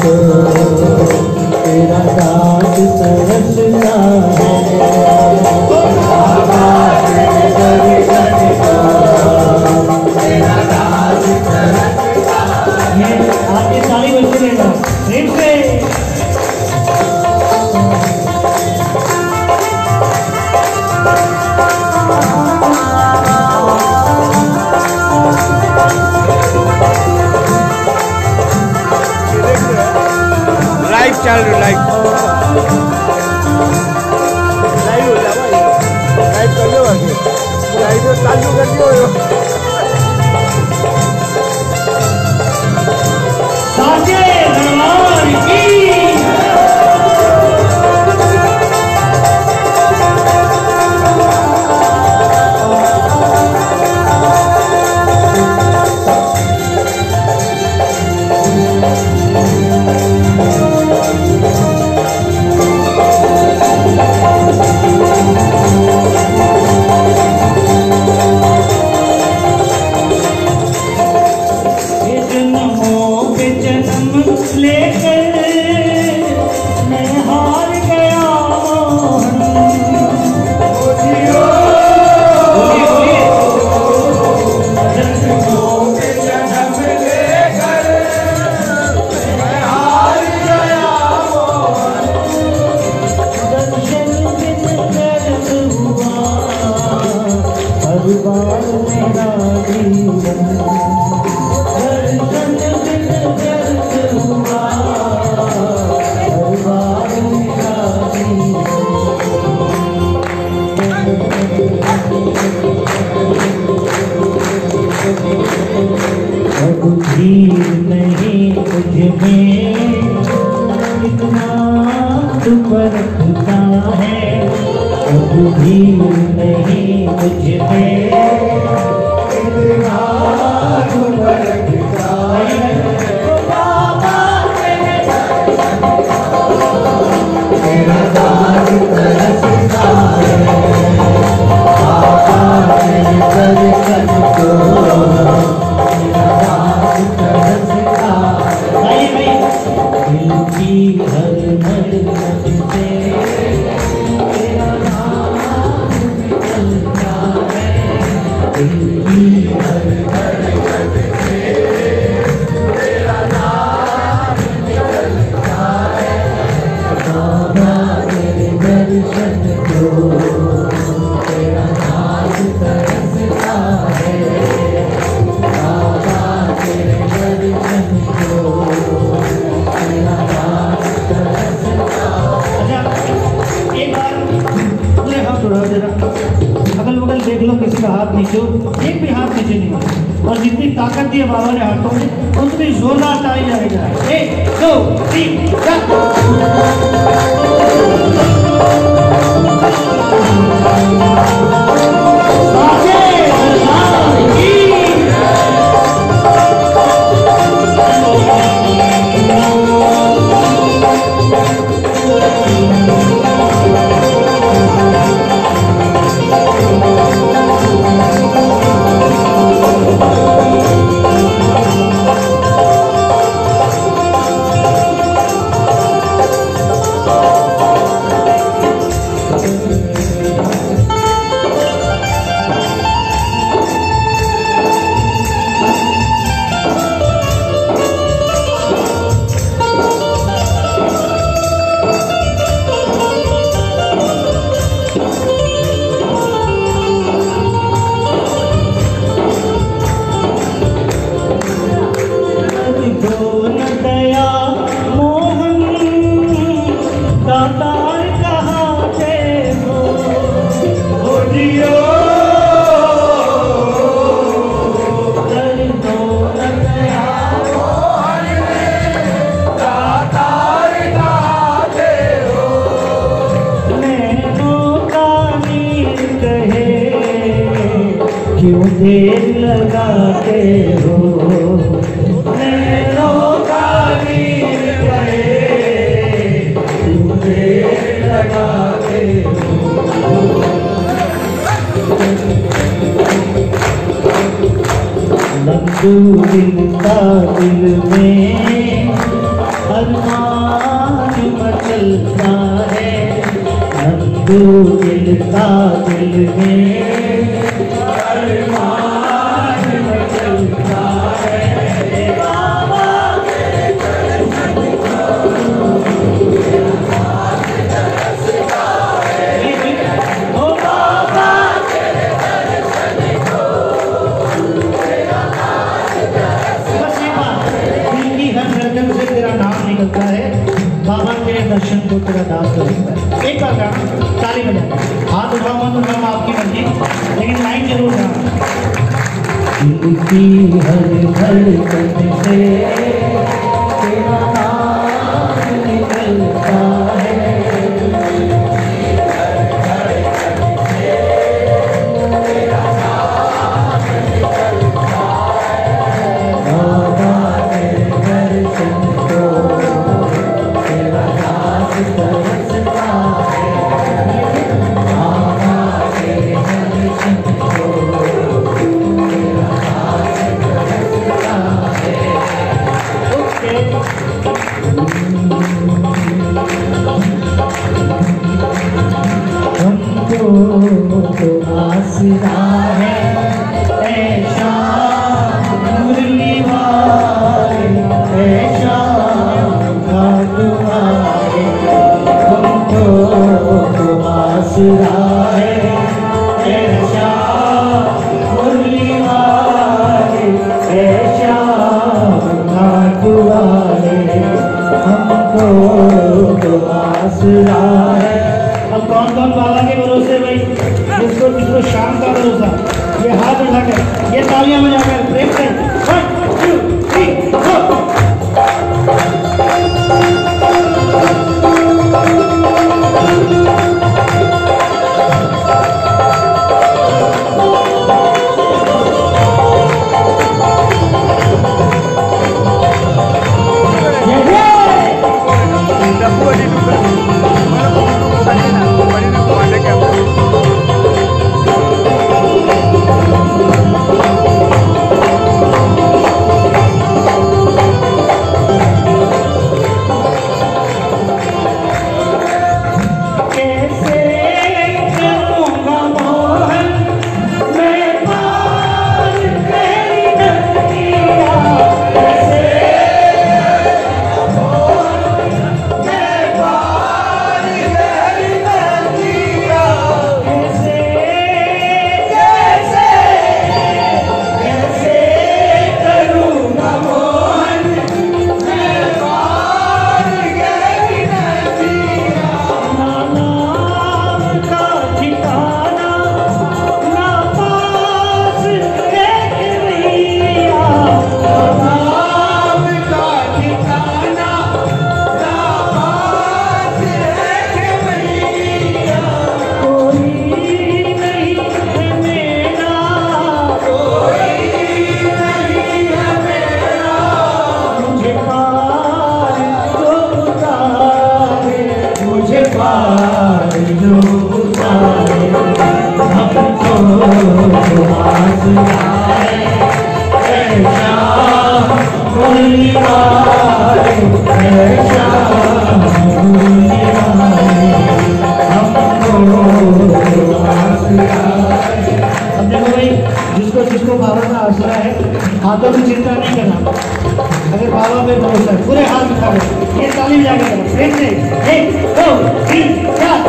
को तेरा दास तरसता है। बाबा तेरे दर्शन को तेरा दास तरसता है। आपके ताली बजते रहेगा प्रेम से। लाइव चल रहा लाइव हो जावा लाइव कर लो आगे लाइव चालू कर दियो साचे दरबार की क्यों देर लगाते हो नैनों का नीर गए, क्यों देर लगाते हो। नंदू जिंदा दिल में हर तू दिल का दिल में अरमान में चलता है बाबा ओ बाबा बस ये बात दिल की हर धड़कन से तेरा नाम निकलता है बाबा तेरे दर्शन को तेरा दास करता है। एक बार गाना ताली बजा हाथ उठाओ मत उठाओ आपकी मर्जी लेकिन लाइन जरूर गाना दिल की हर धड़कन से तेरा नाम निकलता है बाबा तेरे दर्शन को तेरा दास तरसता है बाबा तेरे दर्शन को तेरा दास तरसता है। ओके हमको तो आसरा है ऐसा मुरली वाले ऐसा दुआए हमको तो आसरा है ऐसा मुरली वाले ऐसा दुआए हमको तो आसरा है। अब कौन कौन बाबा के भरोसे भाई जिसको जिसको शाम का भरोसा ये हाथ उठाकर ये तालियां बजाकर प्रेम से 1 2 3 गो। जिसको जिसको बाबा का आसरा है हाथों की चिंता नहीं करना अगर बाबा पे भरोसा है पूरे हाथ उठा कर ये ताली बजा के करो फिर से 1 2 3 4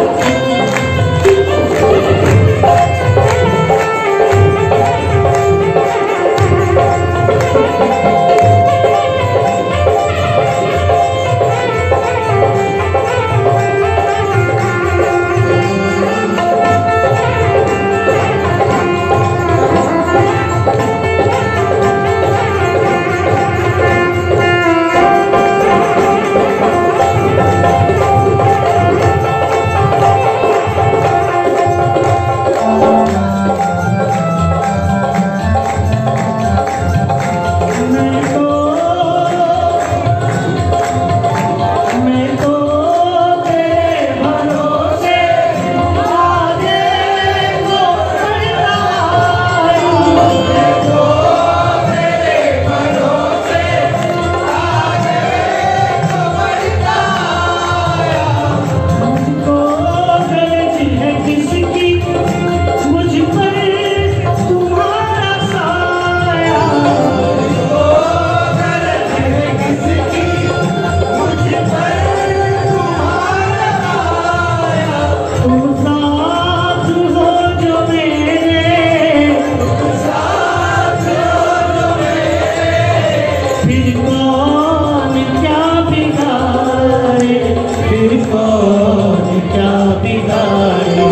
फिर कौन क्या बिगाड़े, फिर कौन क्या बिगाड़े।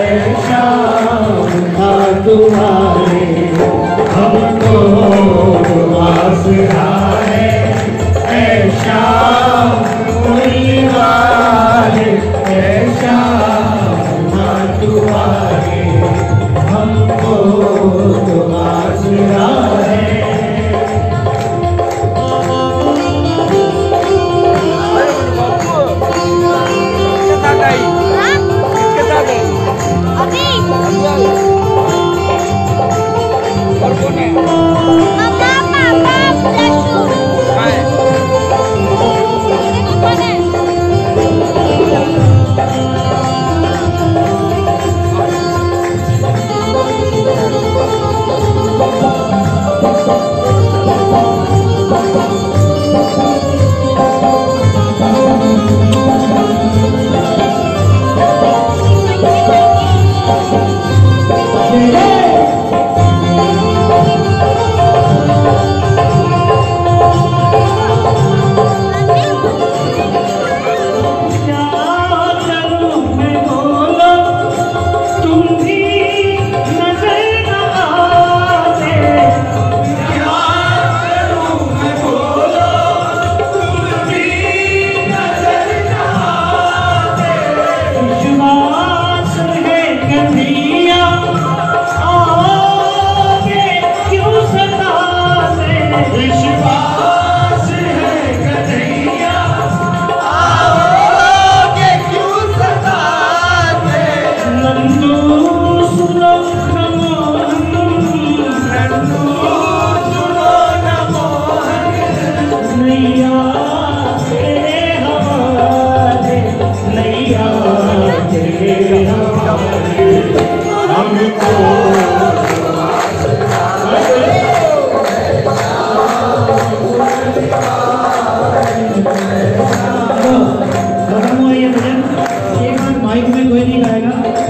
ऐसा तुम्हारे हमको आसरा है, ऐसा कोई वाले, ऐसा तुम्हारे हमको आसरा है।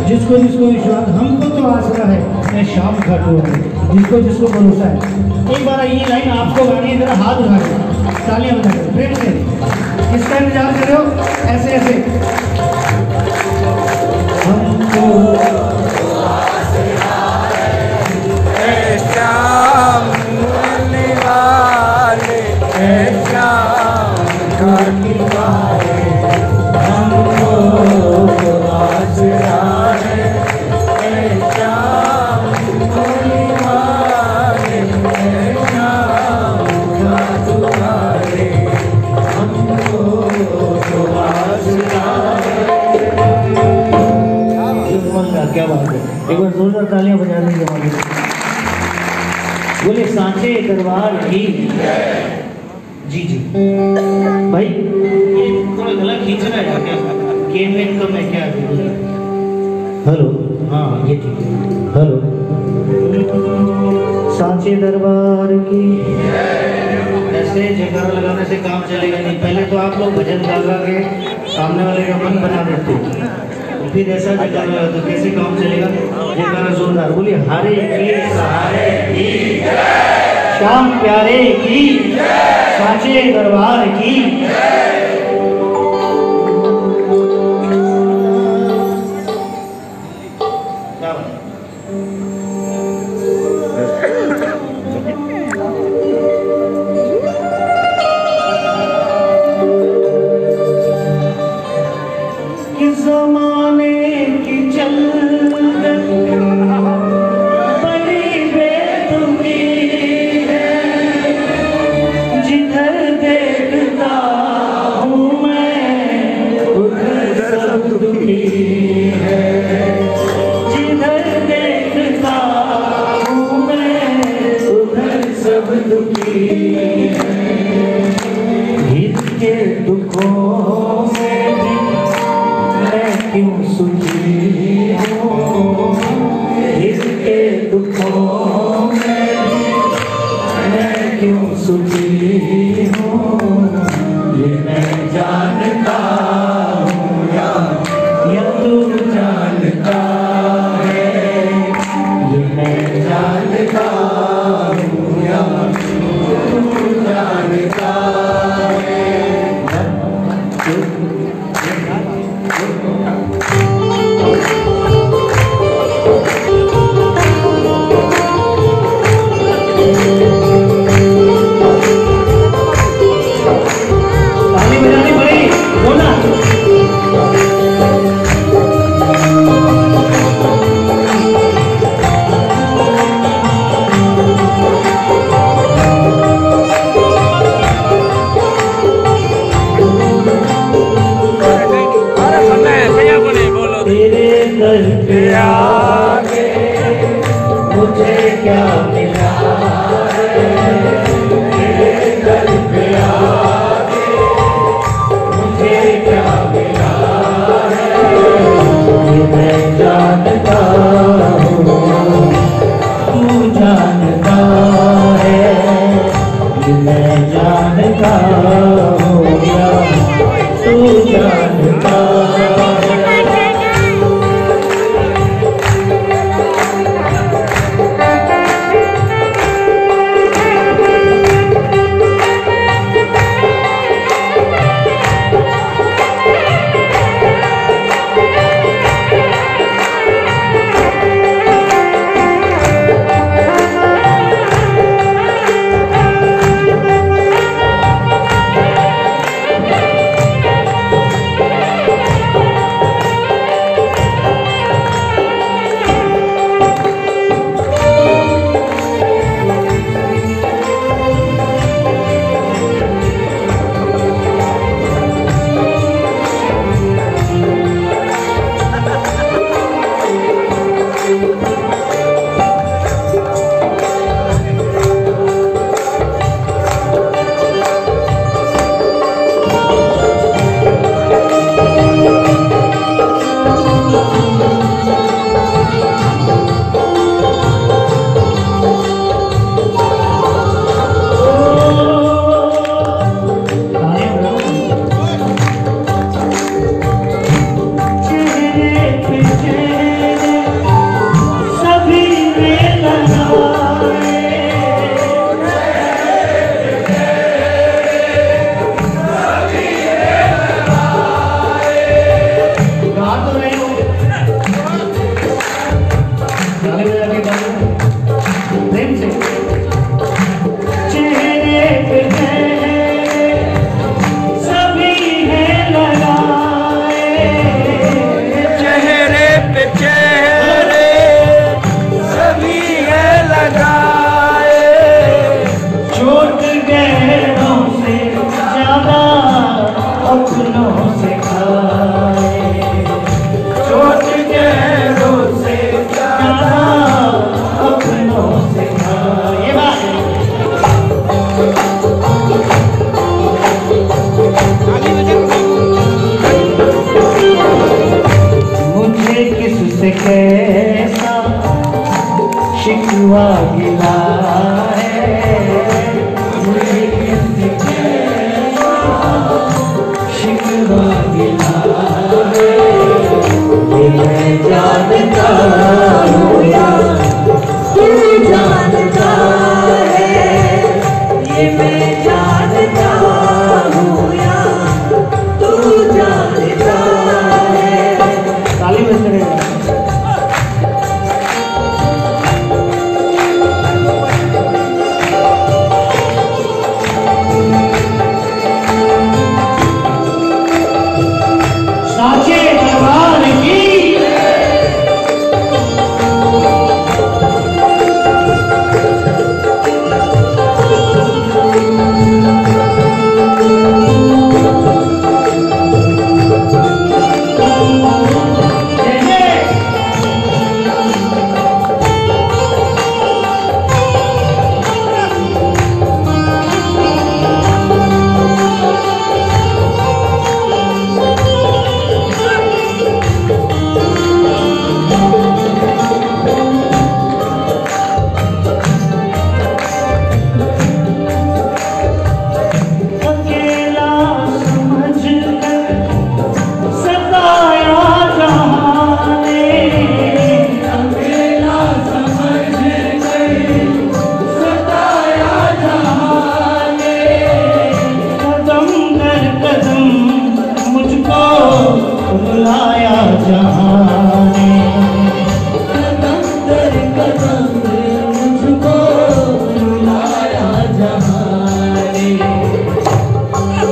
जिसको जिसको विश्वास, हमको तो आसरा है, मैं शाम घाटू है, जिसको जिसको भरोसा है। एक बार ये लाइन आपको गानी है, जरा हाथ उठा के तालियां बजा के प्रेम से। किसका इंतजार कर रहे हो? ऐसे ऐसे हमको शाम मिलने वाले, शाम मिलने वाले हमको आसरा है, शाम मिलने वाले, शाम तुम्हारे हमको आसरा है। क्या बात है, एक बार जोरदार तालियां बजा देंगे हमारे। बोले सांचे दरबार की जी जी। भाई ये थोड़ा गला खींच रहा है क्या? गेम में कम है क्या? हेलो, हाँ ये ठीक है। हेलो, सांचे दरबार की। ऐसे जयकारा लगाने से काम चलेगा नहीं। पहले तो आप लोग भजन गा के सामने वाले का मन बना देते, फिर ऐसा जयकारा लगा तो कैसे काम चलेगा? जयकारा जोरदार बोलिए। हारे के सहारे की, श्याम प्यारे की, सांचे दरबार की। दर पे आके मुझे क्या मिला तेरे दर पे आके मुझे क्या मिला ये मैं जानता हूँ तू जानता है ये मैं जानता हूँ या तू जानता है। कैसा शिकवा गिला है मुझे किससे कैसा शिकवा गिला है ये मैं जानता हूँ या तू जानता है ये मैं जानता हूँ या तू जानता है। ताली बज रही है।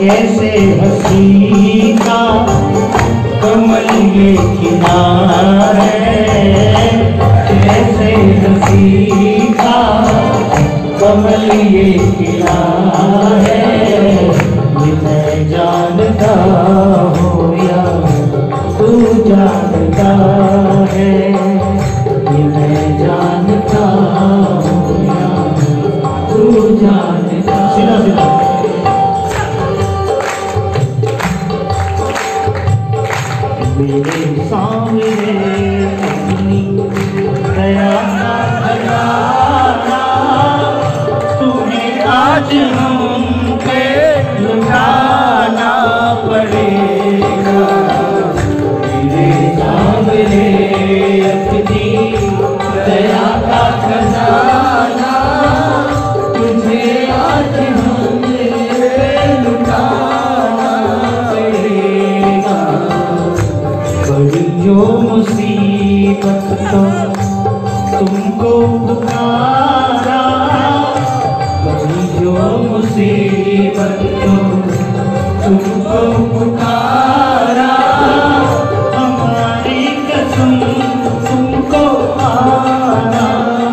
कैसे हंसी का कमल ये किनार है कैसे हंसी का कमल ये किनार है ये मैं जानता हूँ या तू जानता सामने अपनी दया का खजाना तुम्हें आज हम पे लुटाना पड़ेगा। मेरे सामने अपनी दया का खजाना तुझे आज हम पे लुटाना पड़ेगा। बड़ी जो मुसीबत तो तुमको पुकारा, बड़ी जो मुसीबत तो तुमको पुकारा, हमारी कसम तुमको आना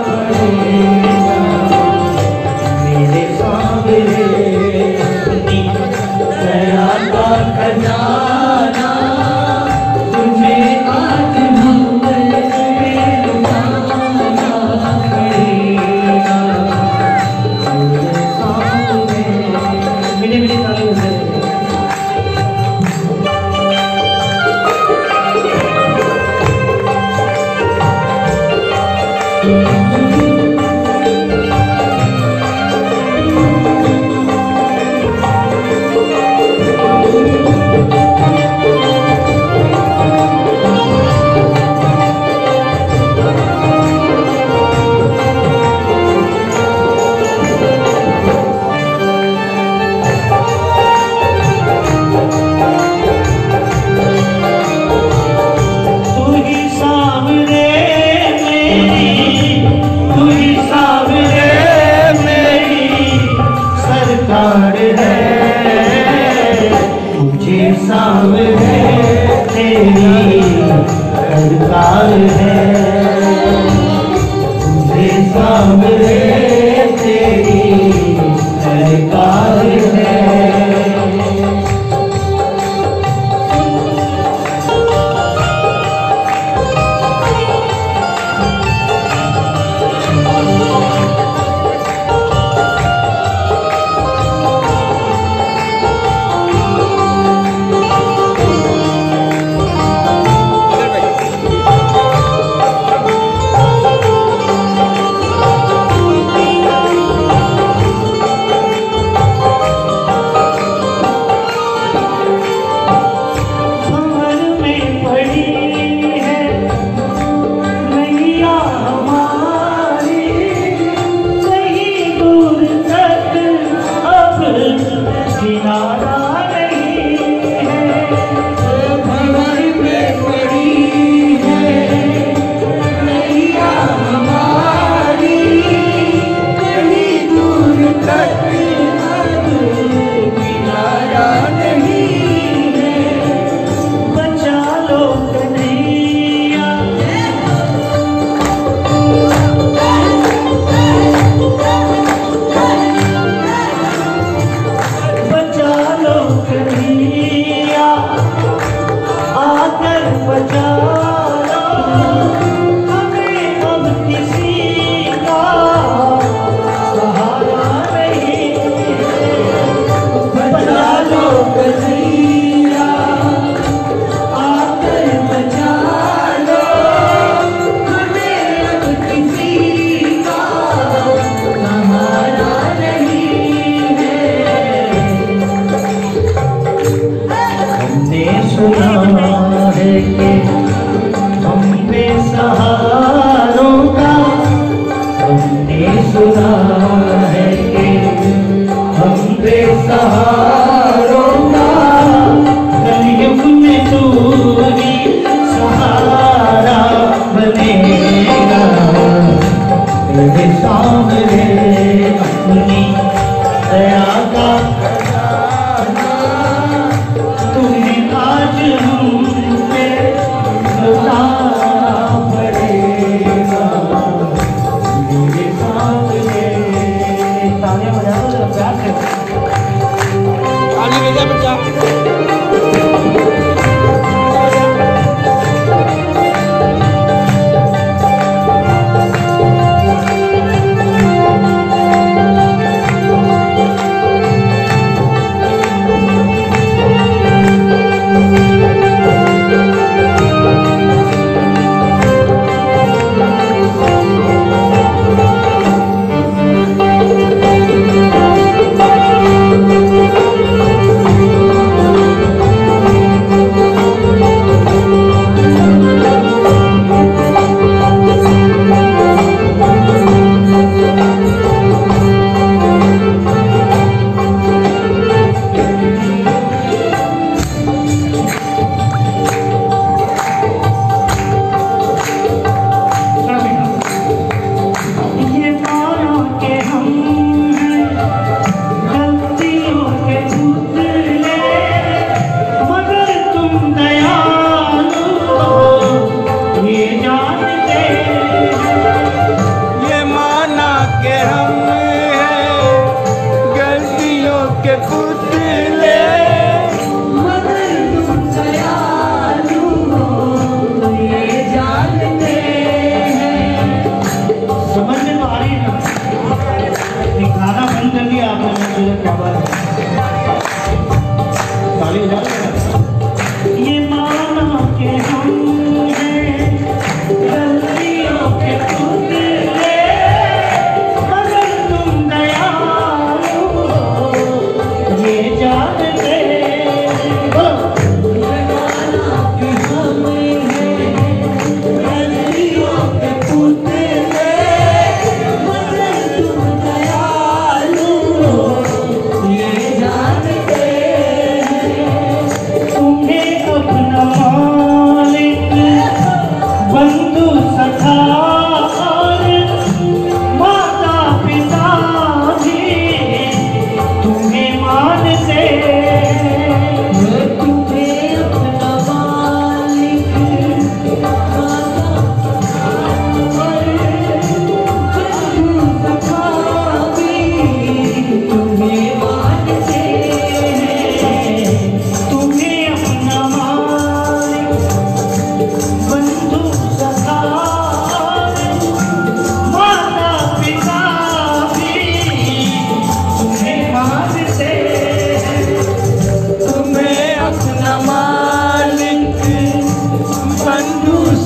पड़ेगा। मेरे सामने अपनी दया का खजाना तुझे आज हम पे लुटाना पड़ेगा। मेरे सामने मिली मिली ताली बजाते हैं। मुझे सामने तेरी सरकार है, मुझे सामने तेरी सरकार है। तालियां बजा दो जरा प्यार से।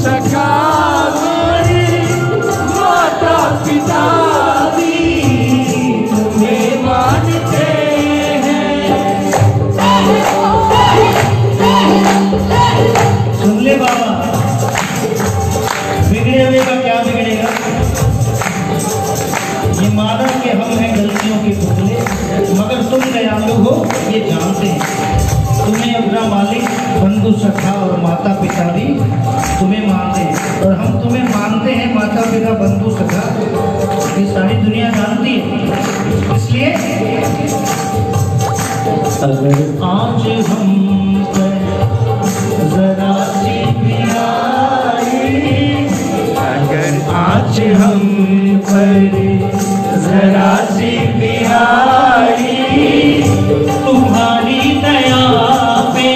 सखा मेरे माता पिता भी तुम्हें मानते हैं। सुन ले बाबा, बिगड़े हुए का क्या बिगड़ेगा? ये माना कि हम हैं गलतियों के पुतले, मगर तुम दयालु हो ये जानते हैं। तुम्हें अपना मालिक, बंधु सखा और माता पिता भी तुम्हें मानते हैं, और हम तुम्हें मानते हैं माता पिता बंधु सखा, ये सारी दुनिया जानती है। इसलिए अगर आज हम जरा सी प्यारी, अगर आज हम पर जरा सी प्यारी तुम्हारी दया पे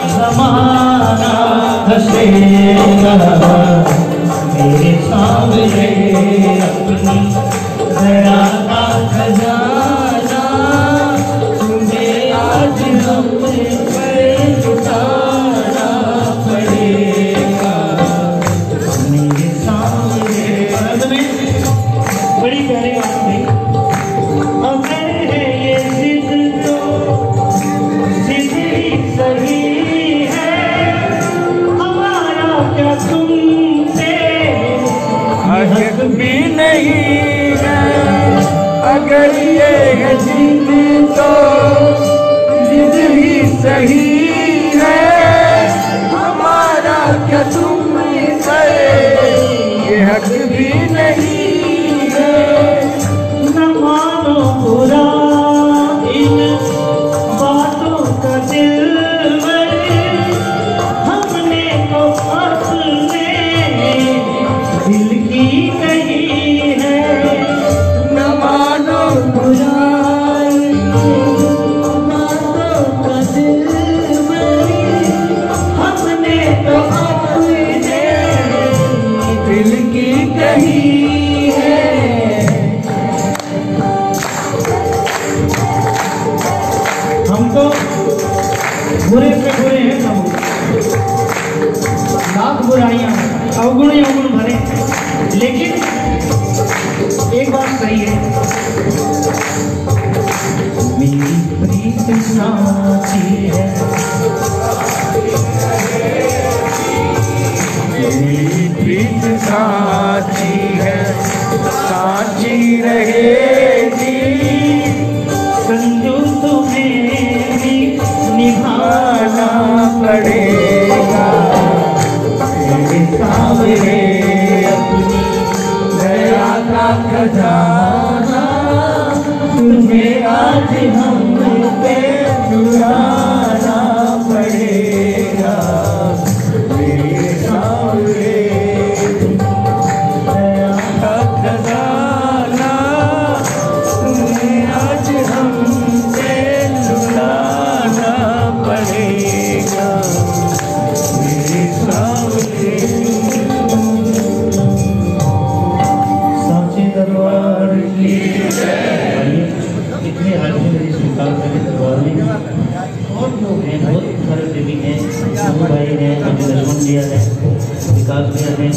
ज़माना हंसेगा, मेरे सामने अपनी दया का खजाना तुम्हें आज हम पर लुटाना पड़ेगा। मेरे सामने बड़ी प्यारी बात है, अगर है ये जिद तो जिद ही सही है, हमारा क्या तुमसे हक भी नहीं है। अगर ये है जिद तो जिद ही सही है, हमारा क्या तुम पर ये हक भी नहीं है। न मानो बुरा इन बातों का दिलबर, हमने तो अपने दिल की कही है। न मानो बुरा इन बातों का दिलबर, हमने तो अपने दिल की कही है। हमको बुरे पे बुरे हैं सब, लाख बुराइयां अवगुण ही अवगुण भरे, लेकिन एक बात सही है, मेरी प्रीत साची है, मेरी प्रीत साची है, साची रहेगी। संजू तुम्हें भी निभाना पड़ेगा मेरे सामने अपनी दया का खजाना तुम्हें आज हम पे लुटाना पड़ेगा। मेरे सामने दया का खजाना तुम्हें आज हम पे लुटाना पड़ेगा। मेरे सामने साचे दरबार की इतने आदमी मेरी स्वीकार करके दरबार में बहुत लोग हैं, बहुत सारे देवी हैं, भाई हैं, लक्ष्मण भैया है, विकास भैया हैं,